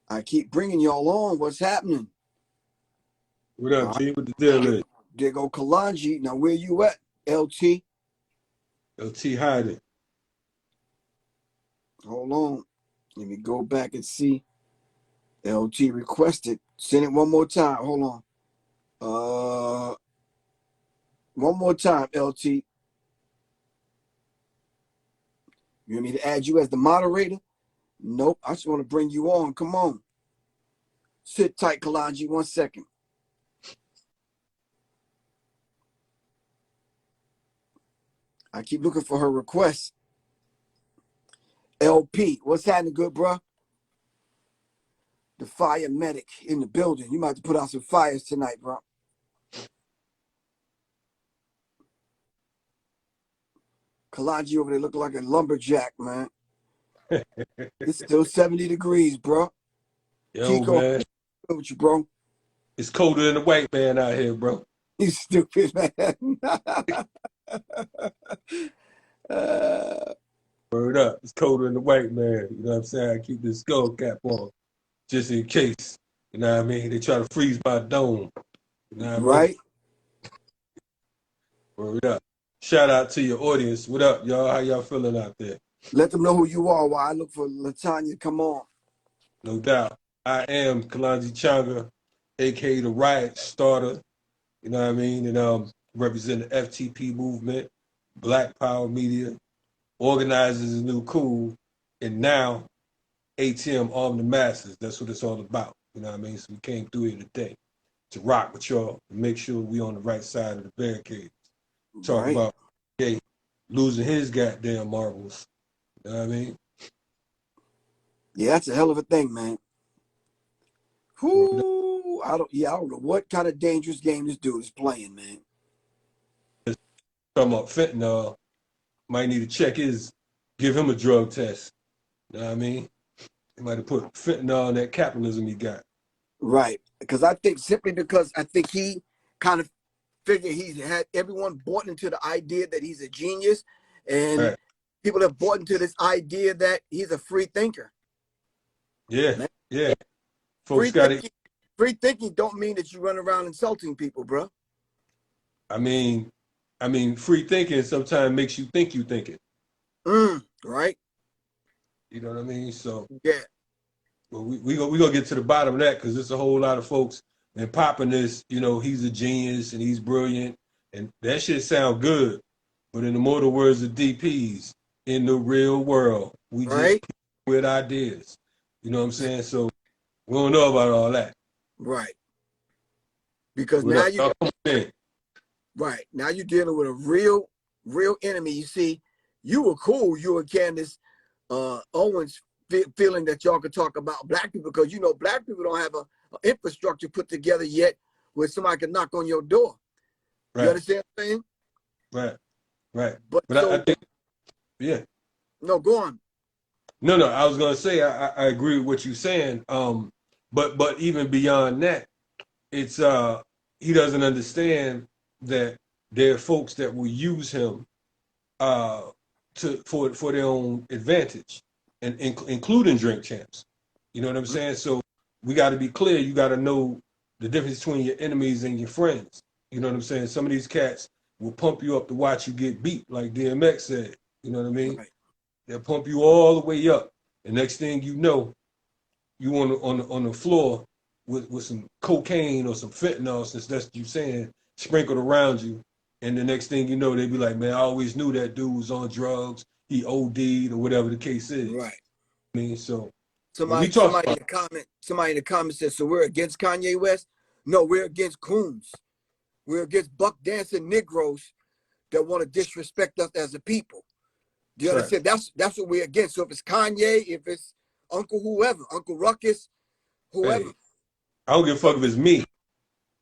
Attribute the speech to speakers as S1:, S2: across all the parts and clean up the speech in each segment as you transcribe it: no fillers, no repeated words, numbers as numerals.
S1: I keep bringing y'all on. What's happening?
S2: What
S1: All
S2: up,
S1: right.
S2: G? What the deal
S1: There,
S2: is?
S1: there go Kalonji. Now, where you at, LT?
S2: LT hiding.
S1: Hold on. Let me go back and see. LT requested. Send it one more time. Hold on. Uh, One more time, LT. You want me to add you as the moderator? Nope. I just want to bring you on. Come on. Sit tight, Kalonji. 1 second. I keep looking for her request. LP, what's happening, good bro? The fire medic in the building. You might have to put out some fires tonight, bro. Kalonji over there looking like a lumberjack, man. It's still 70 degrees, bro.
S2: Yo,
S1: Chico,
S2: man.
S1: good with you, bro.
S2: It's colder than the white man out here, bro.
S1: You stupid, man. uh,
S2: Word up. It's colder than the white man. You know what I'm saying? I keep this skull cap on just in case. You know what I mean? They try to freeze my dome. You know what I mean?
S1: right?
S2: Word up. Shout out to your audience. What up, y'all? How y'all feeling out there?
S1: Let them know who you are while I look for Latanya. Come on.
S2: No doubt. I am Kalonji Changa, aka the riot starter. You know what I mean? And represent the FTP movement, Black Power Media, organizers is new cool, and now ATM arm the masses. That's what it's all about. You know what I mean? So we came through here today to rock with y'all and make sure we on the right side of the barricade. Talk
S1: Right.
S2: about Kanye losing his goddamn marbles. You know what I mean?
S1: Yeah, that's a hell of a thing, man. Whoo, I don't know what kind of dangerous game this dude is playing, man.
S2: Talking about fentanyl, might need to give him a drug test. You know what I mean? He might have put fentanyl in that capitalism he got.
S1: Right. Because I think simply because I think he kind of figured he's had everyone bought into the idea that he's a genius, and
S2: Right.
S1: people have bought into this idea that he's a free thinker.
S2: Yeah,
S1: Man,
S2: yeah.
S1: free
S2: Folks got it.
S1: thinking, free thinking don't mean that you run around insulting people, bro.
S2: I mean, free thinking sometimes makes you think it.
S1: Right?
S2: You know what I mean? So
S1: Yeah.
S2: well, we gonna get to the bottom of that because there's a whole lot of folks and popping this. You know, he's a genius and he's brilliant, and that shit sound good. But in the mortal words of DPs, in the real world, we just
S1: Right?
S2: people with ideas. You know what I'm saying? So we don't know about all that.
S1: Right. Because
S2: What
S1: now
S2: up?
S1: you
S2: Y'all come in.
S1: right. Now you're dealing with a real enemy. You see, you were cool, you and Candace Owens feeling that y'all could talk about black people because you know black people don't have a infrastructure put together yet where somebody can knock on your door. You
S2: Right,
S1: understand what I'm saying?
S2: right, right.
S1: But
S2: But I
S1: so
S2: think, yeah.
S1: no, go on.
S2: No, I was gonna say I agree with what you're saying. But even beyond that, it's he doesn't understand that there are folks that will use him uh for their own advantage, and including drink champs. You know what I'm saying? So we got to be clear. You got to know the difference between your enemies and your friends. You know what I'm saying? Some of these cats will pump you up to watch you get beat, like DMX said. You know what I mean?
S1: Right.
S2: They'll pump you all the way up. The next thing you know, you on the floor with some cocaine or some fentanyl, since that's what you're saying, sprinkled around you. And the next thing you know, they be like, man, I always knew that dude was on drugs. He OD'd or whatever the case is.
S1: Right.
S2: I mean, so when we
S1: Somebody
S2: talk
S1: somebody in
S2: about
S1: the comment says, so we're against Kanye West? No, we're against coons. We're against buck dancing Negroes that want to disrespect us as a people. Do you
S2: right,
S1: understand? That's what we're against. So if it's Kanye, if it's Uncle whoever, Uncle Ruckus, whoever.
S2: hey, I don't give a fuck if it's me.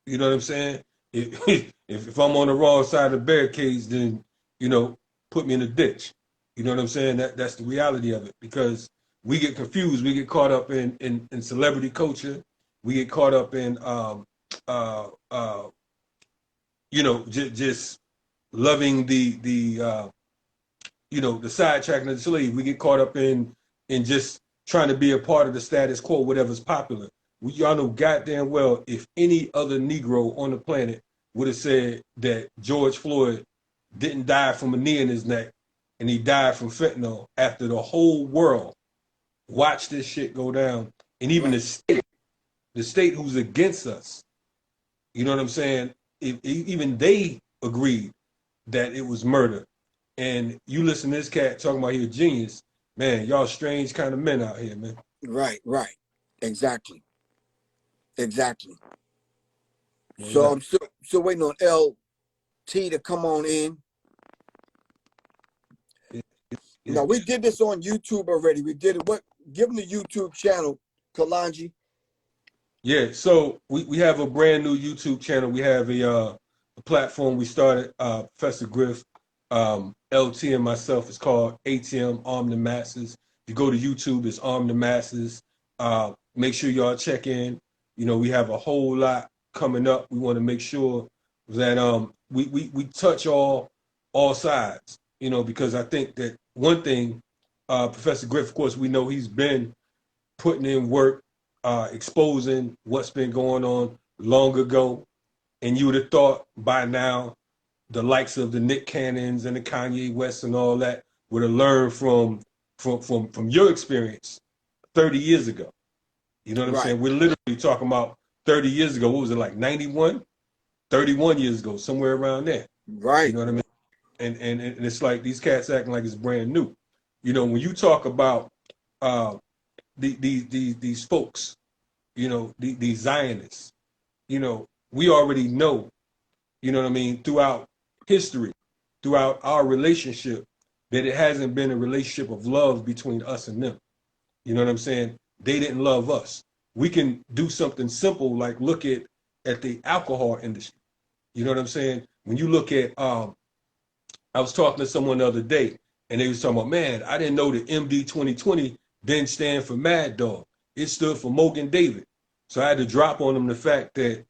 S2: You know what I'm saying? If I'm on the wrong side of the barricades, then you know, put me in the ditch. You know what I'm saying? That's the reality of it because we get confused. We get caught up in celebrity culture. We get caught up in uh, uh, just loving the you know the sidetracking of the slave. We get caught up in just trying to be a part of the status quo, whatever's popular. Y'all know goddamn well if any other Negro on the planet would have said that George Floyd didn't die from a knee in his neck and he died from fentanyl after the whole world watched this shit go down, and even the state who's against us, you know what I'm saying? Even they agreed that it was murder. And you listen to this cat talking about he a genius, man, y'all strange kind of men out here, man.
S1: Right. Exactly.
S2: No
S1: So
S2: doubt.
S1: I'm still waiting on LT to come on in. Now, we did this on YouTube already. We did it. Give them the YouTube channel, Kalonji.
S2: Yeah, so we have a brand new YouTube channel. We have a platform we started, Professor Griff, LT and myself. It's called ATM, Arm the Masses. If you go to YouTube, it's Arm the Masses. Make sure y'all check in. You know, we have a whole lot coming up. We want to make sure that we touch all sides, you know, because I think that one thing, Professor Griff, of course, we know he's been putting in work, exposing what's been going on long ago. And you would have thought by now the likes of the Nick Cannons and the Kanye West and all that would have learned from your experience 30 years ago. You know what I'm saying? We're literally talking about 30 years ago. What was it, like 91? 31 years ago, somewhere around there.
S1: Right.
S2: You know what I mean? And it's like these cats acting like it's brand new. You know, when you talk about these folks, you know, these Zionists, you know, we already know, you know what I mean, throughout history, throughout our relationship, that it hasn't been a relationship of love between us and them. You know what I'm saying? They didn't love us. We can do something simple like look at the alcohol industry. You know what I'm saying? When you look at, I was talking to someone the other day, and they was talking about, man, I didn't know that MD 2020 didn't stand for Mad Dog. It stood for Mogan David. So I had to drop on them the fact that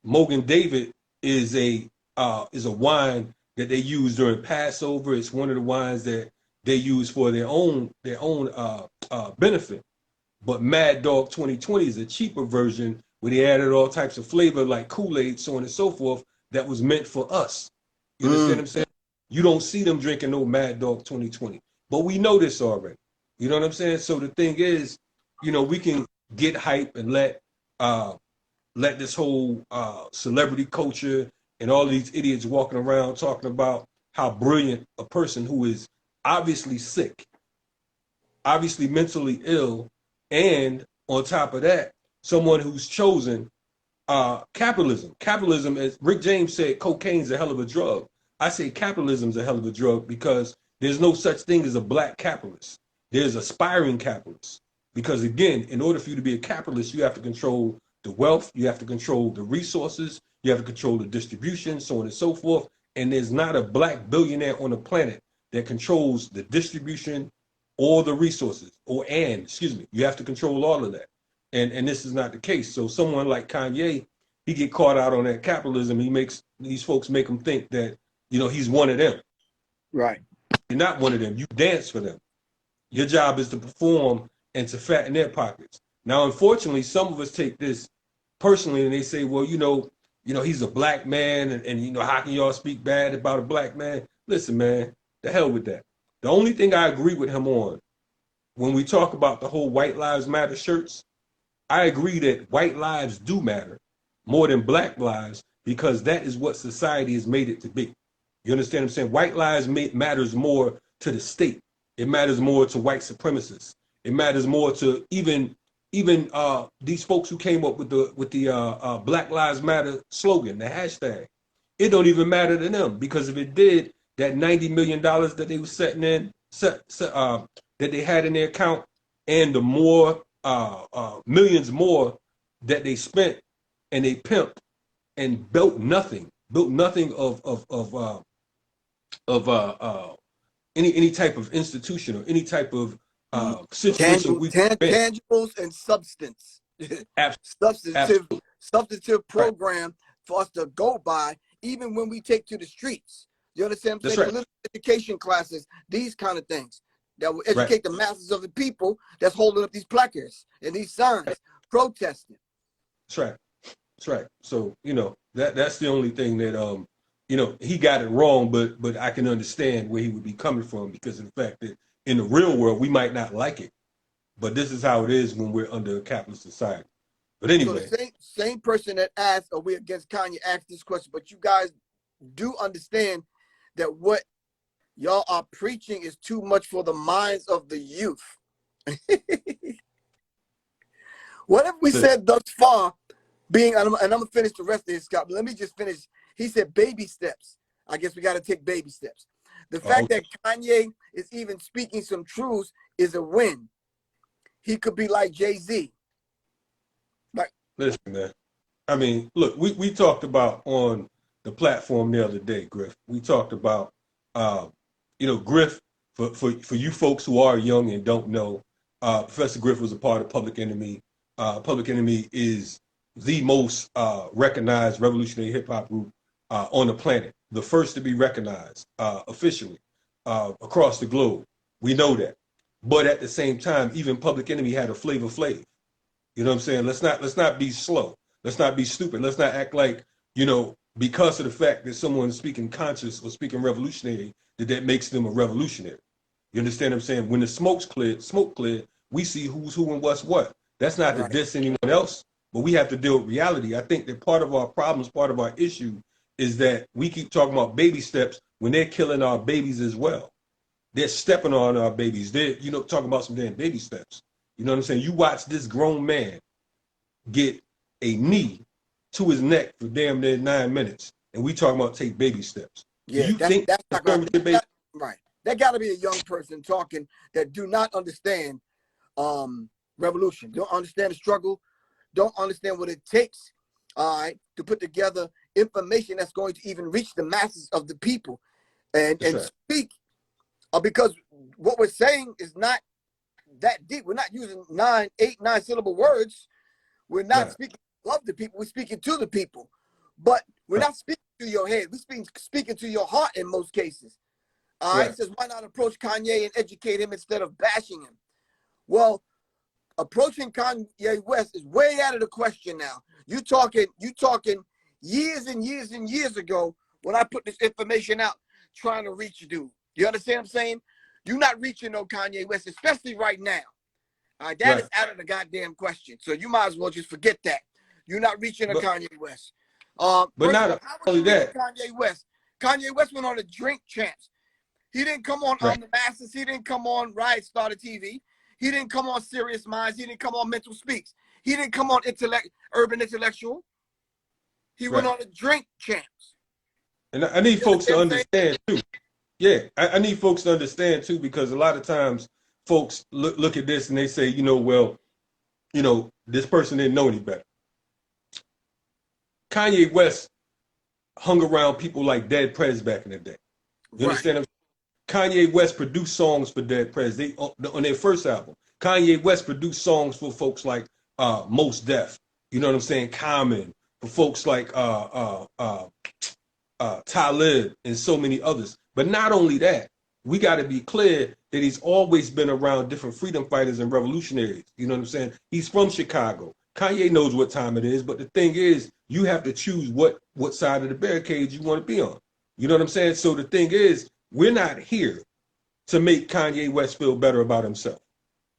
S2: Mogan David is a wine that they use during Passover. It's one of the wines that they use for their own benefit. But Mad Dog 2020 is a cheaper version where they added all types of flavor like Kool-Aid, so on and so forth, that was meant for us. You understand what I'm saying? You don't see them drinking no Mad Dog 2020. But we know this already. You know what I'm saying? So the thing is, you know, we can get hype and let this whole celebrity culture and all these idiots walking around talking about how brilliant a person who is obviously sick, obviously mentally ill, and on top of that, someone who's chosen capitalism. Capitalism, as Rick James said, cocaine's a hell of a drug. I say capitalism's a hell of a drug because there's no such thing as a black capitalist. There's aspiring capitalists. Because again, in order for you to be a capitalist, you have to control the wealth, you have to control the resources, you have to control the distribution, so on and so forth. And there's not a black billionaire on the planet that controls the distribution or the resources, you have to control all of that. And this is not the case. So someone like Kanye, he get caught out on that capitalism. He makes these folks make him think that, you know, he's one of them.
S1: Right.
S2: You're not one of them. You dance for them. Your job is to perform and to fatten their pockets. Now, unfortunately, some of us take this personally and they say, well, you know, he's a black man and you know, how can y'all speak bad about a black man? Listen, man, the hell with that. The only thing I agree with him on when we talk about the whole White Lives Matter shirts, I agree that white lives do matter more than black lives because that is what society has made it to be. You understand what I'm saying? White lives matters more to the state. It matters more to white supremacists. It matters more to even these folks who came up with the Black Lives Matter slogan, the hashtag. It don't even matter to them because if it did, that $90 million that they were setting in, that they had in their account, and the more millions more that they spent and they pimped and built nothing of any type of institution or any type of situation.
S1: Tangibles and substance. Substantive program for us to go by, even when we take to the streets. You understand what I'm saying?
S2: Right.
S1: The little education classes, these kind of things. that will educate the masses of the people that's holding up these placards and these signs, protesting.
S2: That's right. That's right. So, you know, that's the only thing that you know, he got it wrong, but I can understand where he would be coming from, because of the fact that in the real world we might not like it, but this is how it is when we're under a capitalist society. But anyway.
S1: So the same person that asked, are we against Kanye, asked this question, but you guys do understand that what y'all are preaching is too much for the minds of the youth. What have we said thus far being, and I'm gonna finish the rest of his, Scott, but let me just finish. He said baby steps. I guess we got to take baby steps. The fact that Kanye is even speaking some truths is a win. He could be like Jay-Z. Like,
S2: listen, man. I mean, look, we talked about on the platform the other day, Griff. We talked about, you know, Griff, for you folks who are young and don't know, Professor Griff was a part of Public Enemy. Public Enemy is the most recognized revolutionary hip hop group on the planet, the first to be recognized officially across the globe. We know that, but at the same time, even Public Enemy had a Flavor Flav. You know what I'm saying? Let's not be slow. Let's not be stupid. Let's not act like, you know, because of the fact that someone's speaking conscious or speaking revolutionary, that makes them a revolutionary. You understand what I'm saying? When the smoke cleared, we see who's who and what's what. That's not to diss anyone else, but we have to deal with reality. I think that part of our problems, part of our issue, is that we keep talking about baby steps when they're killing our babies as well. They're stepping on our babies. They're, you know, talking about some damn baby steps. You know what I'm saying? You watch this grown man get a knee to his neck for damn near 9 minutes, and we talking about take baby steps.
S1: Yeah,
S2: you think
S1: that's not right. That got to be a young person talking that do not understand revolution, don't understand the struggle, don't understand what it takes, all right, to put together information that's going to even reach the masses of the people and speak, because what we're saying is not that deep. We're not using 9 syllable words. We're not speaking of the people. We're speaking to the people, but we're not speaking to your head. We're speaking to your heart in most cases. All right, says, why not approach Kanye and educate him instead of bashing him? Well, approaching Kanye West is way out of the question now. You talking years and years and years ago when I put this information out trying to reach you, dude. You understand what I'm saying? You're not reaching no Kanye West, especially right now. All right, that is out of the goddamn question. So you might as well just forget that. You're not reaching a Kanye West.
S2: But not only that.
S1: Kanye West went on a Drink Champs. He didn't come on The Masses. He didn't come on Riot Starter TV. He didn't come on Serious Minds. He didn't come on Mental Speaks. He didn't come on Urban Intellectual. He went on the Drink Champs.
S2: And I need folks to understand too. Yeah, I need folks to understand too, because a lot of times folks look at this and they say, you know, well, you know, this person didn't know any better. Kanye West hung around people like Dead Prez back in the day. You understand? Kanye West produced songs for Dead Prez. They on their first album. Kanye West produced songs for folks like Mos Def. You know what I'm saying? Common, for folks like Talib and so many others. But not only that, we got to be clear that he's always been around different freedom fighters and revolutionaries. You know what I'm saying? He's from Chicago. Kanye knows what time it is, but the thing is, you have to choose what side of the barricade you want to be on. You know what I'm saying? So the thing is, we're not here to make Kanye West feel better about himself.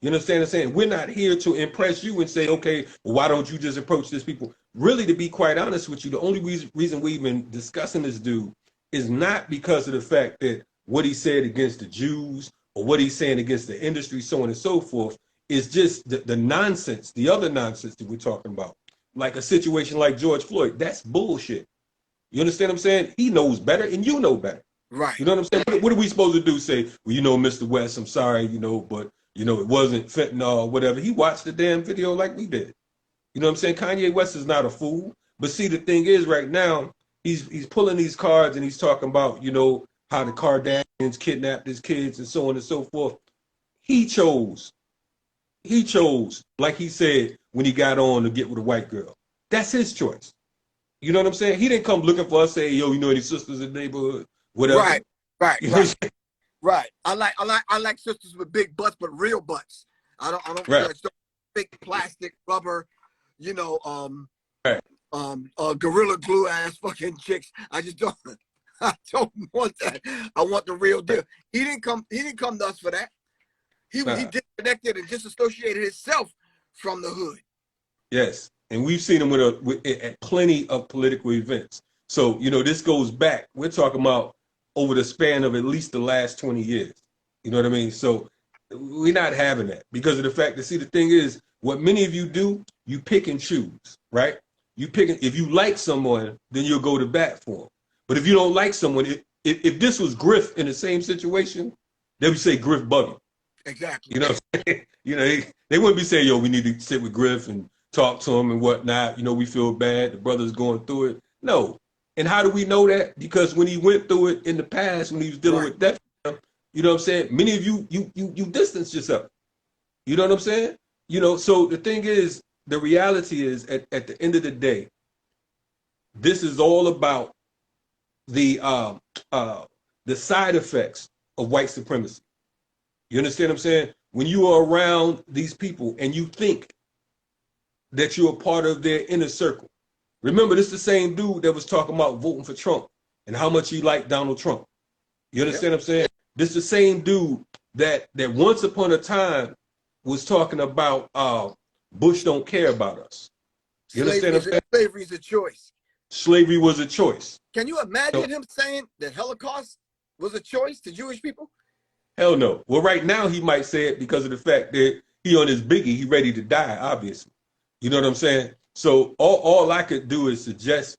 S2: You understand what I'm saying? We're not here to impress you and say, okay, well, why don't you just approach these people? Really, to be quite honest with you, the only reason we've been discussing this dude is not because of the fact that what he said against the Jews or what he's saying against the industry, so on and so forth, is just the nonsense, the other nonsense that we're talking about. Like a situation like George Floyd, that's bullshit. You understand what I'm saying? He knows better and you know better.
S1: Right.
S2: You know what I'm saying? What are we supposed to do? Say, well, you know, Mr. West, I'm sorry, you know, but, you know, it wasn't fentanyl or whatever. He watched the damn video like we did. You know what I'm saying? Kanye West is not a fool. But see, the thing is right now, he's pulling these cards and he's talking about, you know, how the Kardashians kidnapped his kids and so on and so forth. He chose, like he said, when he got on to get with a white girl. That's his choice. You know what I'm saying? He didn't come looking for us, say, yo, you know any sisters in the neighborhood, whatever.
S1: Right.
S2: You know what I'm saying?
S1: Right. I like sisters with big butts, but real butts. I don't
S2: Right.
S1: fake plastic rubber, you know,
S2: Right.
S1: gorilla glue ass fucking chicks. I just don't. I don't want that. I want the real deal. He didn't come to us for that. He disconnected and disassociated himself from the hood.
S2: Yes, and we've seen him at plenty of political events. So, you know, this goes back. We're talking about over the span of at least the last 20 years. You know what I mean? So we're not having that because of the fact that, see, the thing is, what many of you do, you pick and choose, right? You pick, if you like someone, then you'll go to bat for them. But if you don't like someone, if this was Griff in the same situation, they would say Griff buggy.
S1: Exactly.
S2: You know what I'm saying? You know, they wouldn't be saying, yo, we need to sit with Griff and talk to him and whatnot. You know, we feel bad. The brother's going through it. No. And how do we know that? Because when he went through it in the past, when he was dealing with death, you know what I'm saying? Many of you distance yourself. You know what I'm saying? You know, so the thing is, the reality is at the end of the day, this is all about the side effects of white supremacy. You understand what I'm saying? When you are around these people and you think that you're a part of their inner circle. Remember, this is the same dude that was talking about voting for Trump and how much he liked Donald Trump. You understand what I'm saying? This is the same dude that once upon a time was talking about Bush don't care about us. You understand what I'm saying?
S1: Slavery is a choice.
S2: Slavery was a choice.
S1: Can you imagine him saying that Holocaust was a choice to Jewish people?
S2: Hell no. Well, right now he might say it because of the fact that he on his biggie, he ready to die, obviously. You know what I'm saying? So all I could do is suggest,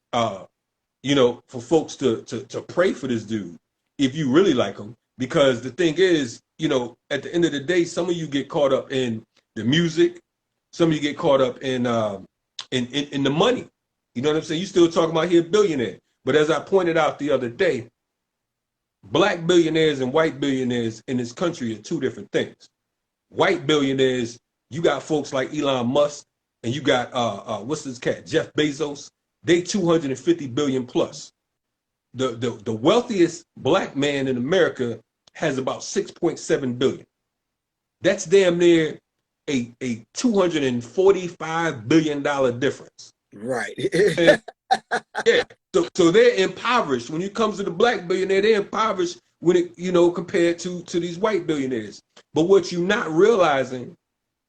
S2: you know, for folks to pray for this dude if you really like him, because the thing is, you know, at the end of the day, some of you get caught up in the music, some of you get caught up in the money. You know what I'm saying? You still talking about he a billionaire, but as I pointed out the other day, black billionaires and white billionaires in this country are two different things. White billionaires, you got folks like Elon Musk, and you got what's this cat, Jeff Bezos. They 250 billion plus. The wealthiest black man in America has about 6.7 billion. That's damn near a $245 billion difference.
S1: Right.
S2: And, yeah. So they're impoverished. When it comes to the black billionaire, they're impoverished when it, you know, compared to these white billionaires. But what you're not realizing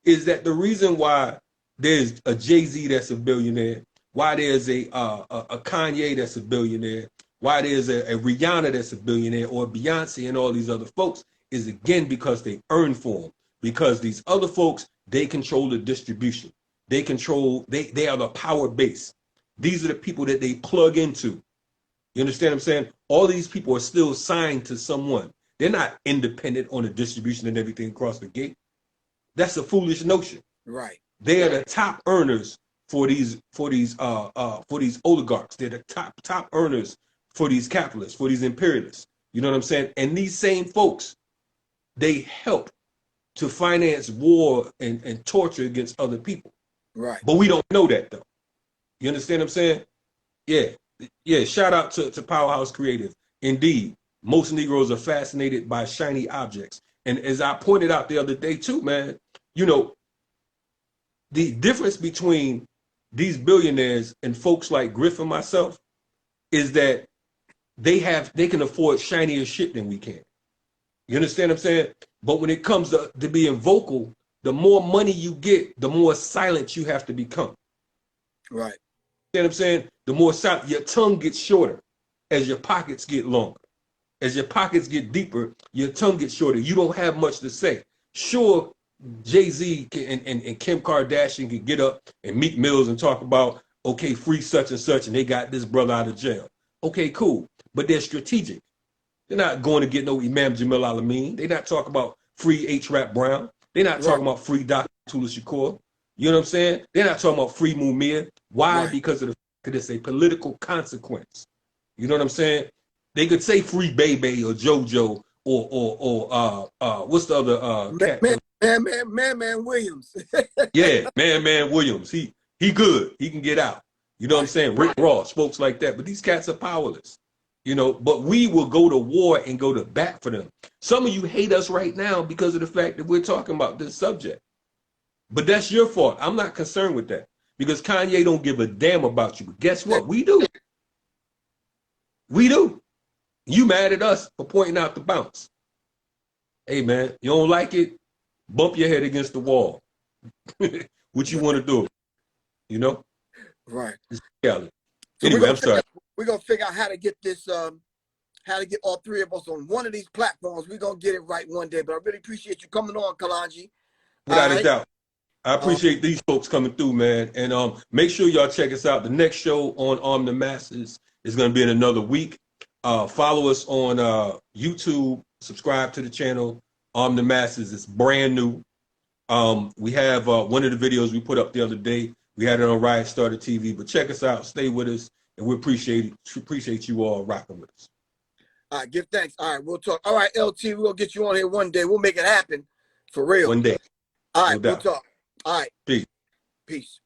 S2: is that the reason why there's a Jay-Z that's a billionaire, why there's a Kanye that's a billionaire, why there's a Rihanna that's a billionaire, or Beyonce and all these other folks, is again because they earn for them. Because these other folks, they control the distribution. They are the power base. These are the people that they plug into. You understand what I'm saying? All these people are still signed to someone. They're not independent on the distribution and everything across the gate. That's a foolish notion.
S1: Right.
S2: They are the top earners for these oligarchs. They're the top earners for these capitalists, for these imperialists. You know what I'm saying? And these same folks, they help to finance war and torture against other people.
S1: Right.
S2: But we don't know that though. You understand what I'm saying? Yeah. Yeah. Shout out to Powerhouse Creative. Indeed, most Negroes are fascinated by shiny objects. And as I pointed out the other day too, man, you know, the difference between these billionaires and folks like Griff and myself is that they can afford shinier shit than we can. You understand what I'm saying? But when it comes to being vocal, the more money you get, the more silent you have to become.
S1: Right.
S2: You know what I'm saying? The more silent, your tongue gets shorter as your pockets get longer. As your pockets get deeper, your tongue gets shorter. You don't have much to say. Sure, Jay-Z and Kim Kardashian can get up and Meek Mills and talk about, okay, free such and such, and they got this brother out of jail. Okay, cool. But they're strategic. They're not going to get no Imam Jamil Al-Amin. They're not talking about free H-Rap Brown. They're not talking about free Dr. Tula Shakur. You know what I'm saying? They're not talking about free Mumia. Why? Right. Because of the fact that it's a political consequence. You know what I'm saying? They could say free Bebe or JoJo or what's the other cat?
S1: Man Williams.
S2: Yeah, Man Williams. He good. He can get out. You know what I'm saying? Rick Ross, folks like that. But these cats are powerless. You know, but we will go to war and go to bat for them. Some of you hate us right now because of the fact that we're talking about this subject. But that's your fault. I'm not concerned with that because Kanye don't give a damn about you. But guess what? We do. We do. You mad at us for pointing out the bounce. Hey, man, you don't like it? Bump your head against the wall. What you want to do? You know?
S1: Right.
S2: So
S1: anyway,
S2: I'm sorry.
S1: We're going to figure out how to get this, how to get all three of us on one of these platforms. We're going to get it right one day. But I really appreciate you coming on, Kalonji.
S2: Without a doubt. I appreciate these folks coming through, man. And make sure y'all check us out. The next show on Arm the Masses is going to be in another week. Follow us on YouTube. Subscribe to the channel. Arm the Masses. It's brand new. We have one of the videos we put up the other day. We had it on Riot Starter TV. But check us out. Stay with us. And we appreciate you all rocking with us.
S1: All right. Give thanks. All right. We'll talk. All right, LT. We're going to get you on here one day. We'll make it happen. For real.
S2: One day.
S1: All right. We'll talk. All right.
S2: Peace.
S1: Peace.